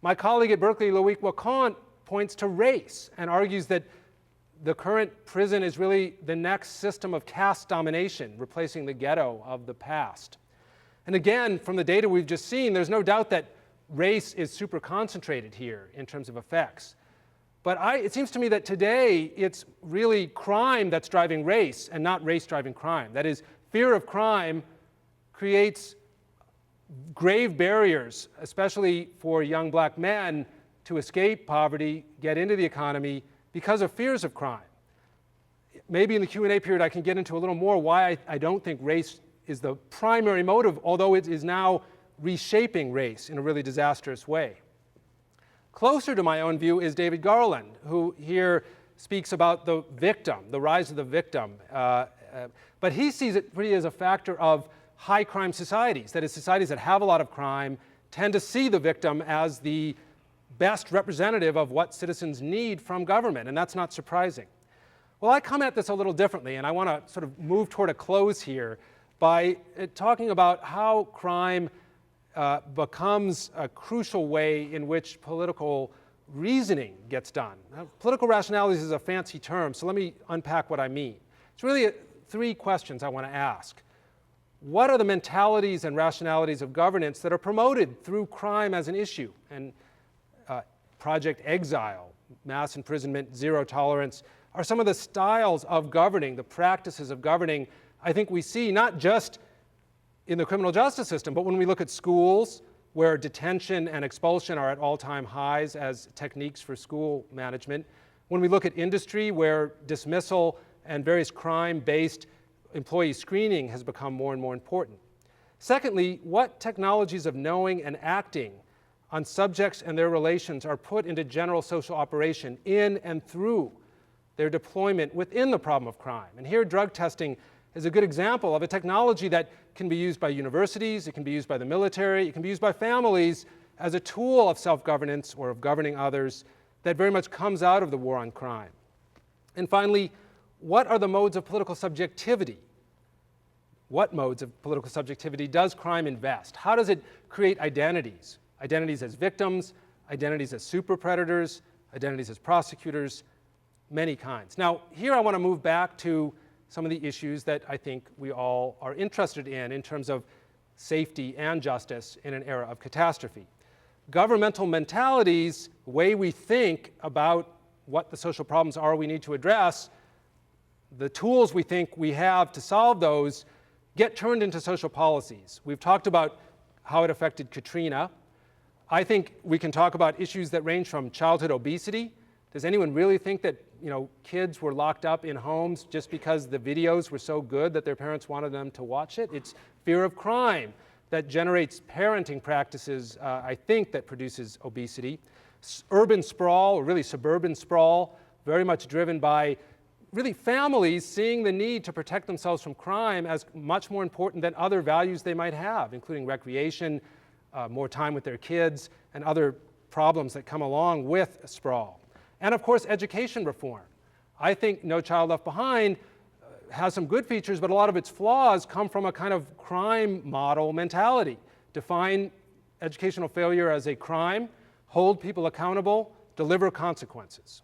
My colleague at Berkeley, Loïc Wacquant, points to race and argues that the current prison is really the next system of caste domination, replacing the ghetto of the past. And again, from the data we've just seen, there's no doubt that race is super concentrated here in terms of effects. But it seems to me that today it's really crime that's driving race and not race driving crime. That is, fear of crime creates grave barriers, especially for young black men, to escape poverty, get into the economy because of fears of crime. Maybe in the Q&A period I can get into a little more why I don't think race is the primary motive, although it is now reshaping race in a really disastrous way. Closer to my own view is David Garland, who here speaks about the victim, the rise of the victim. But he sees it really as a factor of high crime societies. That is, societies that have a lot of crime tend to see the victim as the best representative of what citizens need from government, and that's not surprising. Well, I come at this a little differently, and I want to sort of move toward a close here by talking about how crime becomes a crucial way in which political reasoning gets done. Now, political rationality is a fancy term, so let me unpack what I mean. It's really three questions I want to ask. What are the mentalities and rationalities of governance that are promoted through crime as an issue? And Project Exile, mass imprisonment, zero tolerance, are some of the styles of governing, the practices of governing, I think we see not just in the criminal justice system, but when we look at schools where detention and expulsion are at all-time highs as techniques for school management, when we look at industry where dismissal and various crime-based employee screening has become more and more important. Secondly, what technologies of knowing and acting on subjects and their relations are put into general social operation in and through their deployment within the problem of crime. And here drug testing is a good example of a technology that can be used by universities, it can be used by the military, it can be used by families as a tool of self-governance or of governing others that very much comes out of the war on crime. And finally, what are the modes of political subjectivity? What modes of political subjectivity does crime invest? How does it create identities? Identities as victims, identities as super predators, identities as prosecutors, many kinds. Now, here I want to move back to some of the issues that I think we all are interested in terms of safety and justice in an era of catastrophe. Governmental mentalities, the way we think about what the social problems are we need to address, the tools we think we have to solve those, get turned into social policies. We've talked about how it affected Katrina. I think we can talk about issues that range from childhood obesity. Does anyone really think that kids were locked up in homes just because the videos were so good that their parents wanted them to watch it? It's fear of crime that generates parenting practices, I think, that produces obesity. Urban sprawl, or really suburban sprawl, very much driven by really families seeing the need to protect themselves from crime as much more important than other values they might have, including recreation, more time with their kids, and other problems that come along with sprawl. And of course, education reform. I think No Child Left Behind has some good features, but a lot of its flaws come from a kind of crime model mentality. Define educational failure as a crime, hold people accountable, deliver consequences.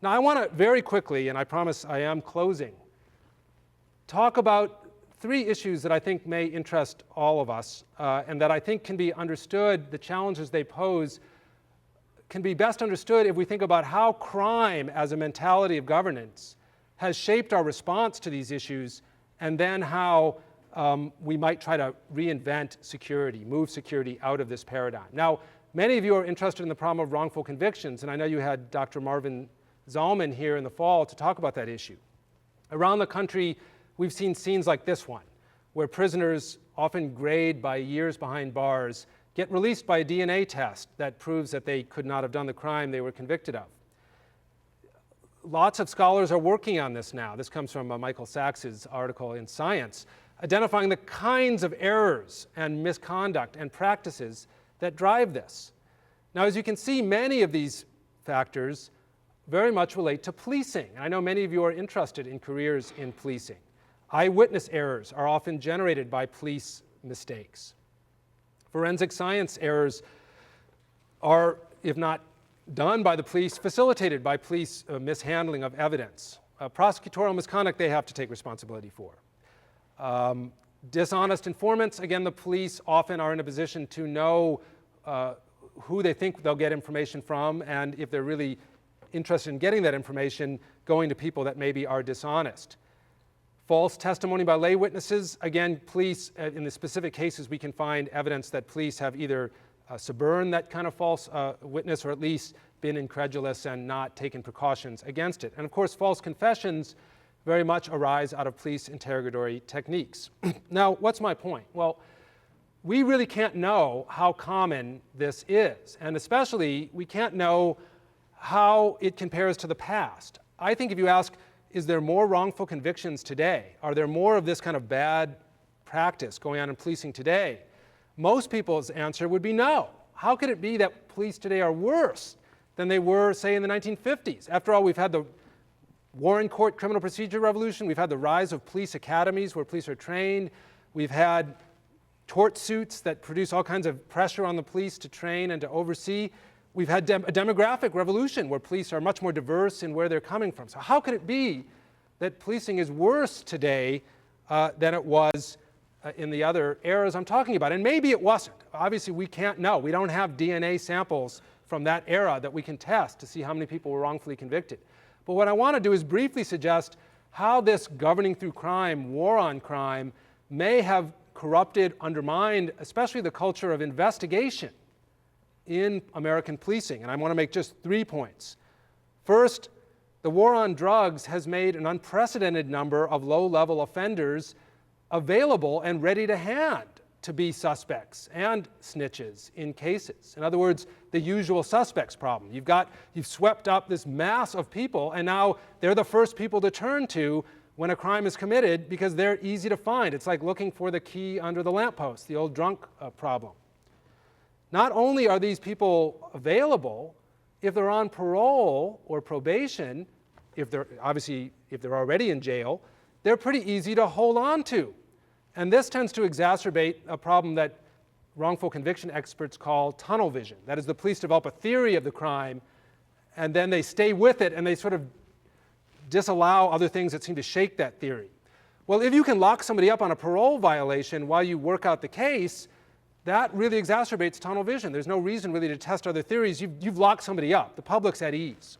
Now I want to very quickly, and I promise I am closing, talk about three issues that I think may interest all of us and that I think can be understood, the challenges they pose can be best understood if we think about how crime as a mentality of governance has shaped our response to these issues, and then how we might try to reinvent security, move security out of this paradigm. Now, many of you are interested in the problem of wrongful convictions, and I know you had Dr. Marvin Zalman here in the fall to talk about that issue. Around the country, we've seen scenes like this one, where prisoners, often grayed by years behind bars, get released by a DNA test that proves that they could not have done the crime they were convicted of. Lots of scholars are working on this now. This comes from Michael Sachs's article in Science, identifying the kinds of errors and misconduct and practices that drive this. Now, as you can see, many of these factors very much relate to policing. And I know many of you are interested in careers in policing. Eyewitness errors are often generated by police mistakes. Forensic science errors are, if not done by the police, facilitated by police mishandling of evidence. Prosecutorial misconduct they have to take responsibility for. Dishonest informants, again, the police often are in a position to know who they think they'll get information from, and if they're really interested in getting that information, going to people that maybe are dishonest. False testimony by lay witnesses, again, police, in the specific cases, we can find evidence that police have either suborned that kind of false witness or at least been incredulous and not taken precautions against it. And of course, false confessions very much arise out of police interrogatory techniques. Now, what's my point? Well, we really can't know how common this is, and especially we can't know how it compares to the past. I think if you ask, is there more wrongful convictions today? Are there more of this kind of bad practice going on in policing today? Most people's answer would be no. How could it be that police today are worse than they were, say, in the 1950s? After all, we've had the Warren Court criminal procedure revolution. We've had the rise of police academies where police are trained. We've had tort suits that produce all kinds of pressure on the police to train and to oversee. We've had a demographic revolution where police are much more diverse in where they're coming from. So how could it be that policing is worse today than it was in the other eras I'm talking about? And maybe it wasn't. Obviously, we can't know. We don't have DNA samples from that era that we can test to see how many people were wrongfully convicted. But what I want to do is briefly suggest how this governing through crime, war on crime, may have corrupted, undermined, especially the culture of investigation in American policing. And I want to make just 3 points. First, the war on drugs has made an unprecedented number of low-level offenders available and ready to hand to be suspects and snitches in cases. In other words, the usual suspects problem. You've swept up this mass of people, and now they're the first people to turn to when a crime is committed because they're easy to find. It's like looking for the key under the lamppost, the old drunk problem. Not only are these people available, if they're on parole or probation, if they're already in jail, they're pretty easy to hold on to. And this tends to exacerbate a problem that wrongful conviction experts call tunnel vision. That is, the police develop a theory of the crime, and then they stay with it, and they sort of disallow other things that seem to shake that theory. Well, if you can lock somebody up on a parole violation while you work out the case, that really exacerbates tunnel vision. There's no reason really to test other theories. You've locked somebody up. The public's at ease.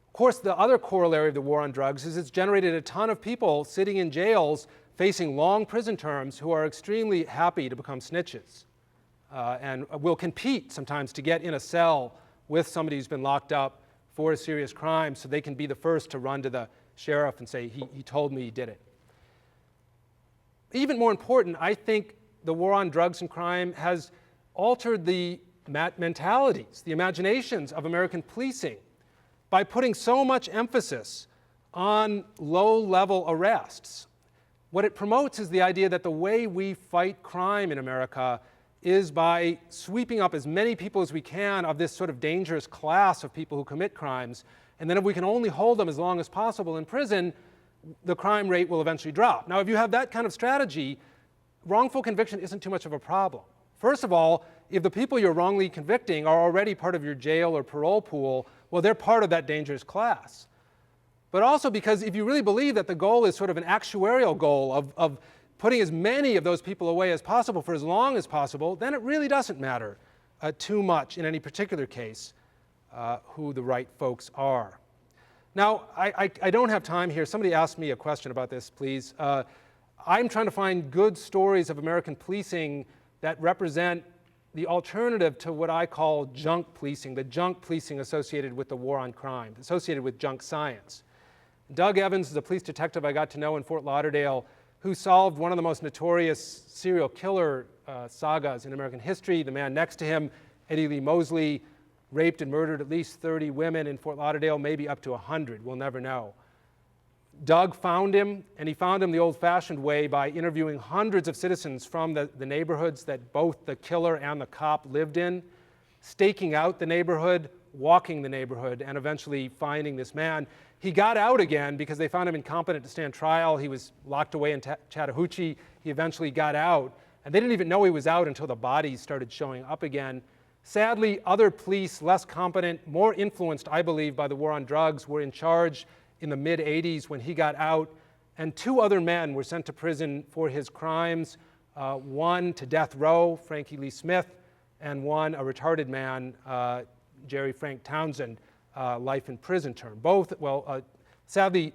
Of course, the other corollary of the war on drugs is it's generated a ton of people sitting in jails facing long prison terms who are extremely happy to become snitches and will compete sometimes to get in a cell with somebody who's been locked up for a serious crime so they can be the first to run to the sheriff and say, he told me he did it. Even more important, I think the war on drugs and crime has altered the mentalities, the imaginations of American policing by putting so much emphasis on low-level arrests. What it promotes is the idea that the way we fight crime in America is by sweeping up as many people as we can of this sort of dangerous class of people who commit crimes, and then if we can only hold them as long as possible in prison, the crime rate will eventually drop. Now, if you have that kind of strategy, wrongful conviction isn't too much of a problem. First of all, if the people you're wrongly convicting are already part of your jail or parole pool, well, they're part of that dangerous class. But also because if you really believe that the goal is sort of an actuarial goal of putting as many of those people away as possible for as long as possible, then it really doesn't matter too much in any particular case who the right folks are. Now, I don't have time here. Somebody asked me a question about this, please. I'm trying to find good stories of American policing that represent the alternative to what I call junk policing, the junk policing associated with the war on crime, associated with junk science. Doug Evans is a police detective I got to know in Fort Lauderdale who solved one of the most notorious serial killer sagas in American history. The man next to him, Eddie Lee Mosley, raped and murdered at least 30 women in Fort Lauderdale, maybe up to 100. We'll never know. Doug found him, and he found him the old-fashioned way by interviewing hundreds of citizens from the neighborhoods that both the killer and the cop lived in, staking out the neighborhood, walking the neighborhood, and eventually finding this man. He got out again because they found him incompetent to stand trial. He was locked away in Chattahoochee. He eventually got out And they didn't even know he was out until the bodies started showing up again. Sadly, other police, less competent, more influenced, I believe, by the war on drugs, were in charge in the mid-'80s when he got out. And 2 other men were sent to prison for his crimes, one to death row, Frankie Lee Smith, and one, a retarded man, Jerry Frank Townsend, life in prison term. Both, sadly,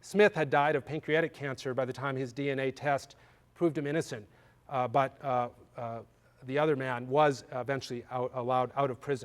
Smith had died of pancreatic cancer by the time his DNA test proved him innocent, but the other man was eventually allowed out of prison.